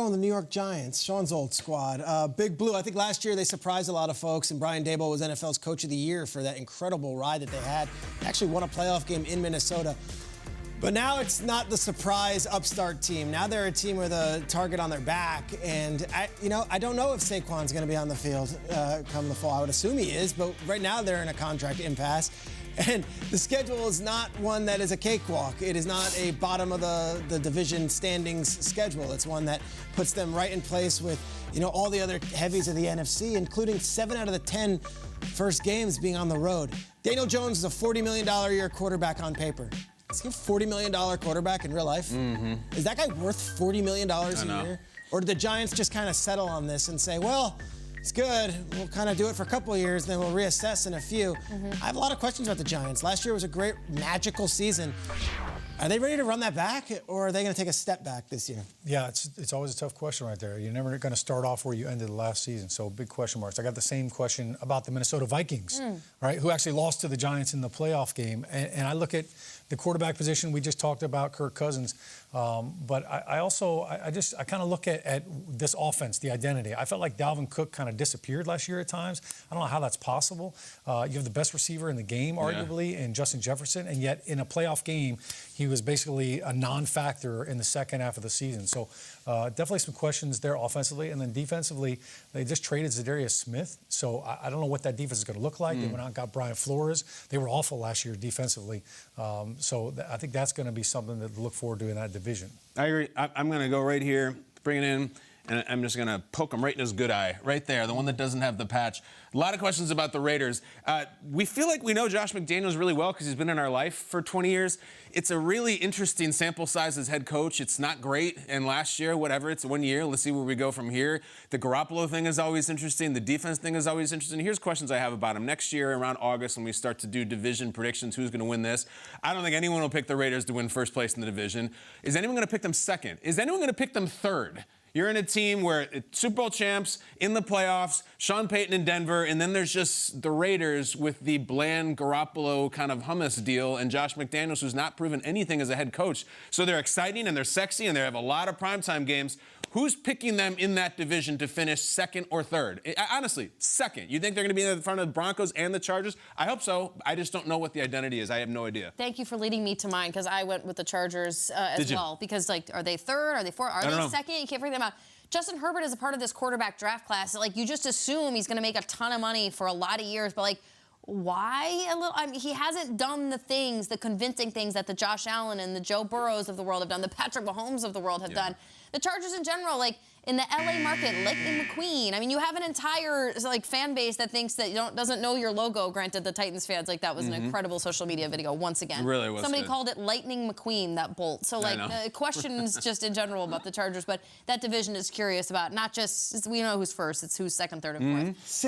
going with the New York Giants, Sean's old squad. Big Blue, I think last year they surprised a lot of folks, and Brian Daboll was NFL's Coach of the Year for that incredible ride that they had. They actually won a playoff game in Minnesota. But now it's not the surprise upstart team. Now they're a team with a target on their back. And, I don't know if Saquon's going to be on the field come the fall. I would assume he is, but right now they're in a contract impasse. And the schedule is not one that is a cakewalk. It is not a bottom of the division standings schedule. It's one that puts them right in place with, all the other heavies of the NFC, including 7 out of the 10 first games being on the road. Daniel Jones is a $40 million a year quarterback on paper. Is he a $40 million quarterback in real life? Mm-hmm. Is that guy worth $40 million a year? Or did the Giants just kind of settle on this and say, well, it's good, we'll kind of do it for a couple of years, then we'll reassess in a few. Mm-hmm. I have a lot of questions about the Giants. Last year was a great, magical season. Are they ready to run that back, or are they going to take a step back this year? Yeah, it's always a tough question right there. You're never going to start off where you ended the last season, so big question marks. I got the same question about the Minnesota Vikings, right, who actually lost to the Giants in the playoff game. And I look at the quarterback position. We just talked about Kirk Cousins. But I kind of look at this offense, the identity. I felt like Dalvin Cook kind of disappeared last year at times. I don't know how that's possible. You have the best receiver in the game, arguably, in Justin Jefferson, and yet in a playoff game, he was basically a non-factor in the second half of the season. So definitely some questions there offensively. And then defensively, they just traded Zadarius Smith. So I don't know what that defense is going to look like. They went out and got Brian Flores. They were awful last year defensively. So I think that's going to be something to look forward to in that division. I agree. I'm going to go right here, bring it in, and I'm just going to poke him right in his good eye, right there, the one that doesn't have the patch. A lot of questions about the Raiders. We feel like we know Josh McDaniels really well because he's been in our life for 20 years. It's a really interesting sample size as head coach. It's not great, and last year, whatever, it's 1 year. Let's see where we go from here. The Garoppolo thing is always interesting. The defense thing is always interesting. Here's questions I have about him. Next year, around August, when we start to do division predictions, who's going to win this? I don't think anyone will pick the Raiders to win first place in the division. Is anyone going to pick them second? Is anyone going to pick them third? You're in a team where Super Bowl champs, in the playoffs, Sean Payton in Denver, and then there's just the Raiders with the bland Garoppolo kind of hummus deal, and Josh McDaniels, who's not proven anything as a head coach. So they're exciting and they're sexy and they have a lot of primetime games. Who's picking them in that division to finish second or third? Honestly, second. You think they're going to be in front of the Broncos and the Chargers? I hope so. I just don't know what the identity is. I have no idea. Thank you for leading me to mine, because I went with the Chargers as well. Because, are they third? Are they fourth? Are they second? You can't figure them out. Justin Herbert is a part of this quarterback draft class. You just assume he's going to make a ton of money for a lot of years, but, why a little? I mean, he hasn't done the convincing things that the Josh Allen and the Joe Burrows of the world have done, the Patrick Mahomes of the world have done. The Chargers in general, in the LA market, Lightning McQueen. I mean, you have an entire fan base that thinks that doesn't know your logo. Granted, the Titans fans, that was an incredible social media video once again. It really was. Somebody called it Lightning McQueen, that bolt. So questions just in general about the Chargers, but that division is curious about not just we know who's first, it's who's second, third, and fourth.